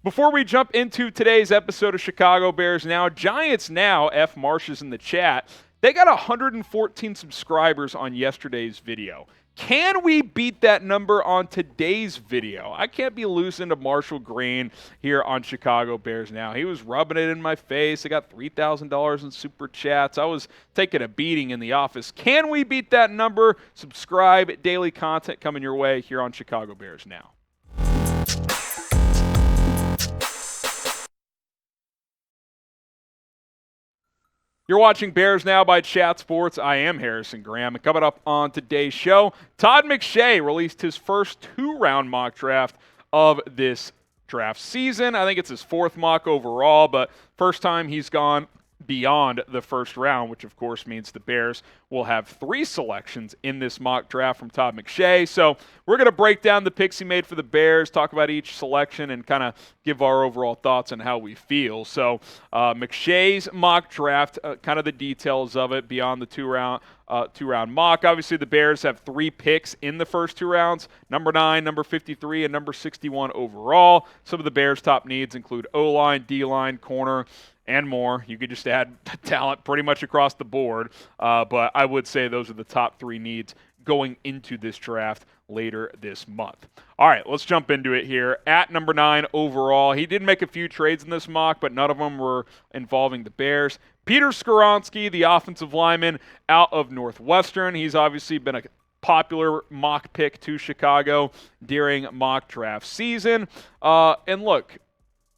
Before we jump into today's episode of Chicago Bears Now, Giants Now, F. Marsh is in the chat. They got 114 subscribers on yesterday's video. Can we beat that number on today's video? I can't be losing to Marshall Green here on Chicago Bears Now. He was rubbing it in my face. I got $3,000 in super chats. I was taking a beating in the office. Can we beat that number? Subscribe. Daily content coming your way here on Chicago Bears Now. You're watching Bears Now by Chat Sports. I am Harrison Graham. And coming up on today's show, Todd McShay released his first 2-round mock draft of this draft season. I think it's his 4th mock overall, but first time he's gone beyond the first round, which of course means the Bears will have 3 selections in this mock draft from Todd McShay. So we're going to break down the picks he made for the Bears, talk about each selection, and kind of give our overall thoughts on how we feel. So McShay's mock draft, kind of the details of it beyond the 2-round mock. Obviously, the Bears have 3 picks in the first 2 rounds, number 9, number 53, and number 61 overall. Some of the Bears' top needs include O-line, D-line, corner, and more. You could just add talent pretty much across the board, but I would say those are the top 3 needs going into this draft later this month. All right, let's jump into it here. At number 9 overall, he did make a few trades in this mock, but none of them were involving the Bears. Peter Skoronski, the offensive lineman out of Northwestern. He's obviously been a popular mock pick to Chicago during mock draft season. And look,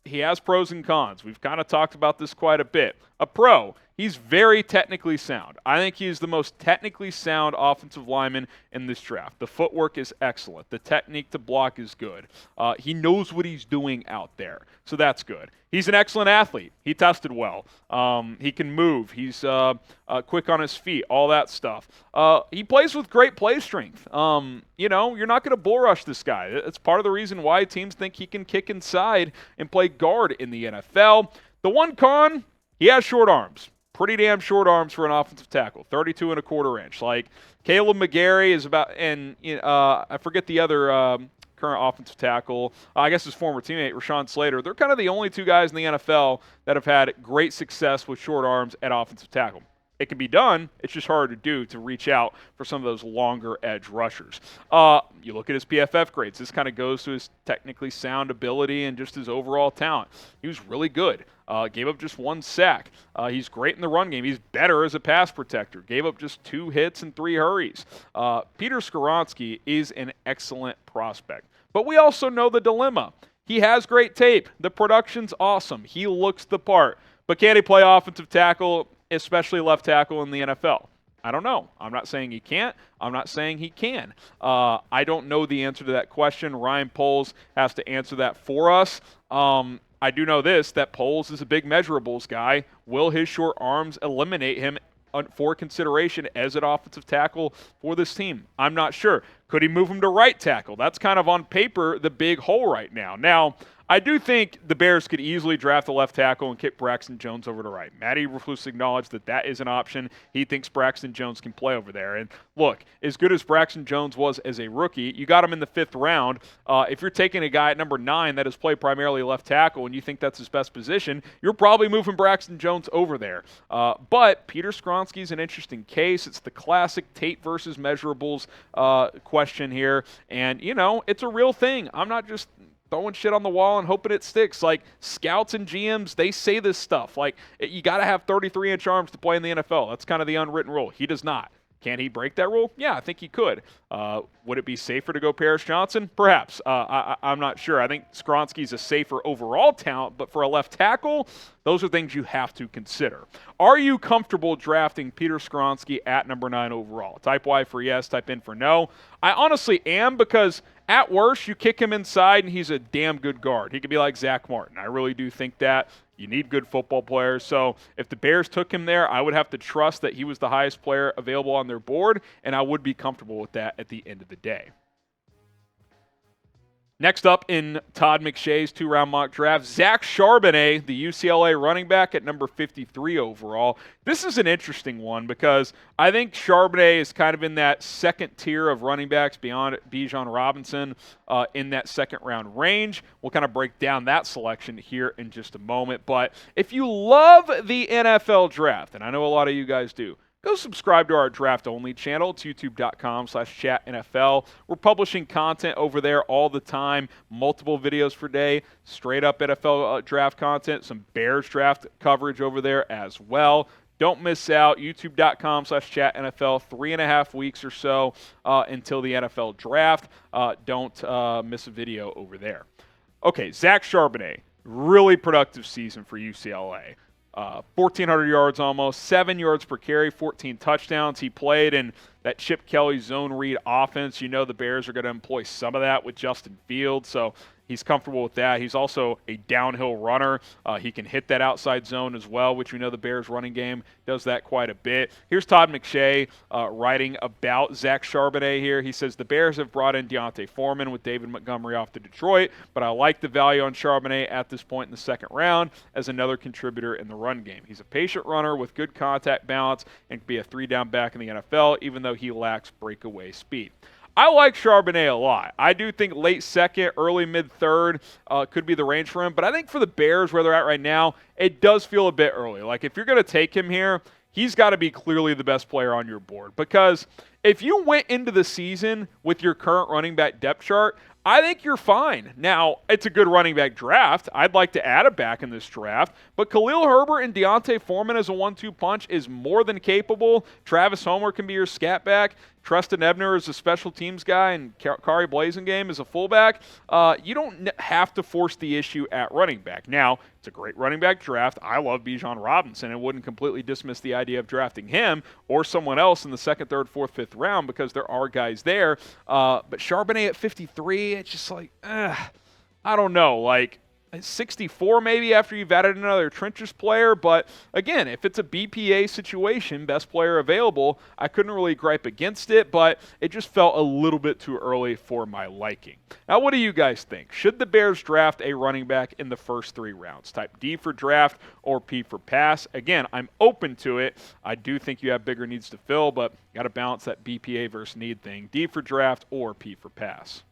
he has pros and cons. We've kind of talked about this quite a bit. A pro, he's very technically sound. I think he's the most technically sound offensive lineman in this draft. The footwork is excellent. The technique to block is good. He knows what he's doing out there, so that's good. He's an excellent athlete. He tested well. He can move. He's quick on his feet, all that stuff. He plays with great play strength. You're not going to bull rush this guy. It's part of the reason why teams think he can kick inside and play guard in the NFL. The one con, he has short arms. Pretty damn short arms for an offensive tackle, 32.25 inch. Like Caleb McGarry is about, and I forget the other current offensive tackle. I guess his former teammate Rashawn Slater. They're kind of the only 2 guys in the NFL that have had great success with short arms at offensive tackle. It can be done. It's just hard to do to reach out for some of those longer edge rushers. You look at his PFF grades. This kind of goes to his technically sound ability and just his overall talent. He was really good. Gave up just 1 sack. He's great in the run game. He's better as a pass protector. Gave up just 2 hits and 3 hurries. Peter Skoronski is an excellent prospect. But we also know the dilemma. He has great tape. The production's awesome. He looks the part. But can he play offensive tackle, especially left tackle in the NFL? I don't know. I'm not saying he can't. I'm not saying he can. I don't know the answer to that question. Ryan Poles has to answer that for us. I do know this, that Poles is a big measurables guy. Will his short arms eliminate him for consideration as an offensive tackle for this team? I'm not sure. Could he move him to right tackle? That's kind of on paper the big hole right now. Now, I do think the Bears could easily draft a left tackle and kick Braxton Jones over to right. Matt Eberflus acknowledged that is an option. He thinks Braxton Jones can play over there. And look, as good as Braxton Jones was as a rookie, you got him in the 5th round. If you're taking a guy at number 9 that has played primarily left tackle and you think that's his best position, you're probably moving Braxton Jones over there. But Peter Skoronski is an interesting case. It's the classic tape versus measurables question here. And, it's a real thing. I'm not just throwing shit on the wall and hoping it sticks. Like, scouts and GMs, they say this stuff. Like, you got to have 33-inch arms to play in the NFL. That's kind of the unwritten rule. He does not. Can he break that rule? Yeah, I think he could. Would it be safer to go Paris Johnson? Perhaps. I'm not sure. I think Skoronski's a safer overall talent, but for a left tackle, those are things you have to consider. Are you comfortable drafting Peter Skoronski at number 9 overall? Type Y for yes, type in for no. I honestly am, because at worst, you kick him inside and he's a damn good guard. He could be like Zach Martin. I really do think that. You need good football players. So if the Bears took him there, I would have to trust that he was the highest player available on their board, and I would be comfortable with that at the end of the day. Next up in Todd McShay's two-round mock draft, Zach Charbonnet, the UCLA running back at number 53 overall. This is an interesting one because I think Charbonnet is kind of in that second tier of running backs beyond Bijan Robinson in that second-round range. We'll kind of break down that selection here in just a moment. But if you love the NFL draft, and I know a lot of you guys do, go subscribe to our draft-only channel. It's youtube.com/chatnfl. We're publishing content over there all the time, multiple videos per day, straight-up NFL draft content, some Bears draft coverage over there as well. Don't miss out. youtube.com/chatnfl. 3.5 weeks or so until the NFL draft. Don't miss a video over there. Okay, Zach Charbonnet, really productive season for UCLA. 1,400 yards almost, 7 yards per carry, 14 touchdowns. He played in that Chip Kelly zone read offense. You know the Bears are going to employ some of that with Justin Fields, so he's comfortable with that. He's also a downhill runner. He can hit that outside zone as well, which we know the Bears running game does that quite a bit. Here's Todd McShay writing about Zach Charbonnet here. He says, the Bears have brought in Deontay Foreman with David Montgomery off to Detroit, but I like the value on Charbonnet at this point in the second round as another contributor in the run game. He's a patient runner with good contact balance and can be a three-down back in the NFL, even though he lacks breakaway speed. I like Charbonnet a lot. I do think late second, early mid-third could be the range for him. But I think for the Bears, where they're at right now, it does feel a bit early. Like, if you're going to take him here, he's got to be clearly the best player on your board. Because if you went into the season with your current running back depth chart, I think you're fine. Now, it's a good running back draft. I'd like to add a back in this draft. But Khalil Herbert and Deontay Foreman as a 1-2 punch is more than capable. Travis Homer can be your scat back. Treston Ebner is a special teams guy, and Kari Blasingame is a fullback. You don't have to force the issue at running back. Now, it's a great running back draft. I love Bijan Robinson and wouldn't completely dismiss the idea of drafting him or someone else in the second, third, fourth, fifth round because there are guys there. But Charbonnet at 53, it's just like, I don't know. Like, 64 maybe after you've added another trenches player. But again, if it's a BPA situation, best player available, I couldn't really gripe against it, but it just felt a little bit too early for my liking. Now, what do you guys think? Should the Bears draft a running back in the first 3 rounds? Type D for draft or P for pass? Again, I'm open to it. I do think you have bigger needs to fill, but you got to balance that BPA versus need thing. D for draft or P for pass?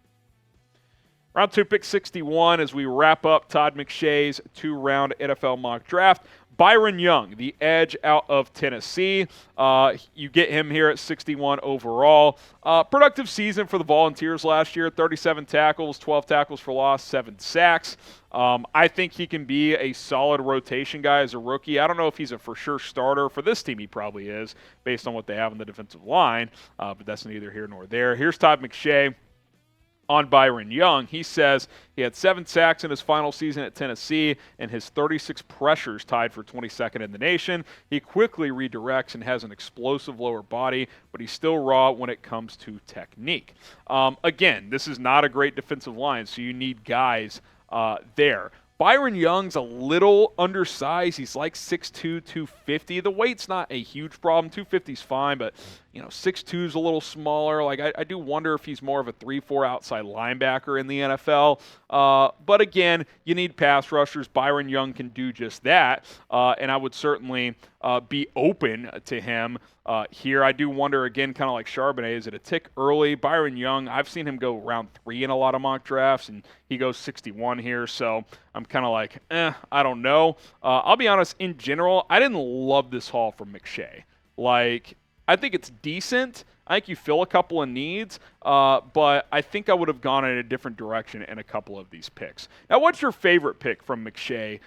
Round 2, pick 61, as we wrap up Todd McShay's 2-round NFL mock draft. Byron Young, the edge out of Tennessee. You get him here at 61 overall. Productive season for the Volunteers last year. 37 tackles, 12 tackles for loss, 7 sacks. I think he can be a solid rotation guy as a rookie. I don't know if he's a for sure starter. For this team, he probably is, based on what they have on the defensive line. But that's neither here nor there. Here's Todd McShay on Byron Young. He says he had 7 sacks in his final season at Tennessee and his 36 pressures tied for 22nd in the nation. He quickly redirects and has an explosive lower body, but he's still raw when it comes to technique. Again, this is not a great defensive line, so you need guys there. Byron Young's a little undersized. He's like 6'2", 250. The weight's not a huge problem. 250's fine, but 6'2's a little smaller. Like I do wonder if he's more of a 3-4 outside linebacker in the NFL. But again, you need pass rushers. Byron Young can do just that, and I would certainly be open to him here. I do wonder, again, kind of like Charbonnet, is it a tick early? Byron Young, I've seen him go round 3 in a lot of mock drafts, and he goes 61 here, so I'm kind of like, I don't know. I'll be honest, in general, I didn't love this haul from McShay. Like, I think it's decent. I think you fill a couple of needs, but I think I would have gone in a different direction in a couple of these picks. Now, what's your favorite pick from McShay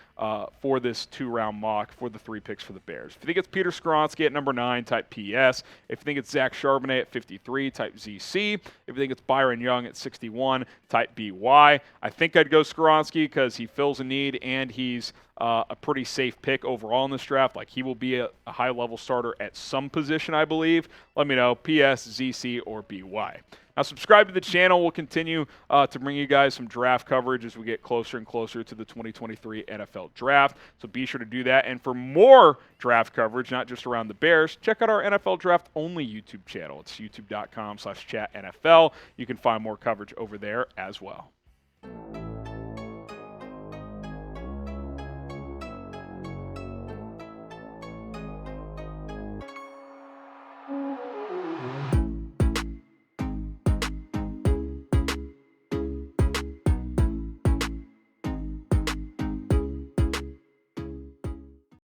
for this 2-round mock for the 3 picks for the Bears? If you think it's Peter Skoronski at number 9, type PS. If you think it's Zach Charbonnet at 53, type ZC. If you think it's Byron Young at 61, type BY. I think I'd go Skoronski because he fills a need and he's a pretty safe pick overall in this draft. Like, he will be a high-level starter at some position, I believe. Let me know, PS, ZC, or BY. Now, subscribe to the channel. We'll continue to bring you guys some draft coverage as we get closer and closer to the 2023 NFL Draft. So be sure to do that. And for more draft coverage, not just around the Bears, check out our NFL Draft only YouTube channel. It's youtube.com/chatnfl. You can find more coverage over there as well.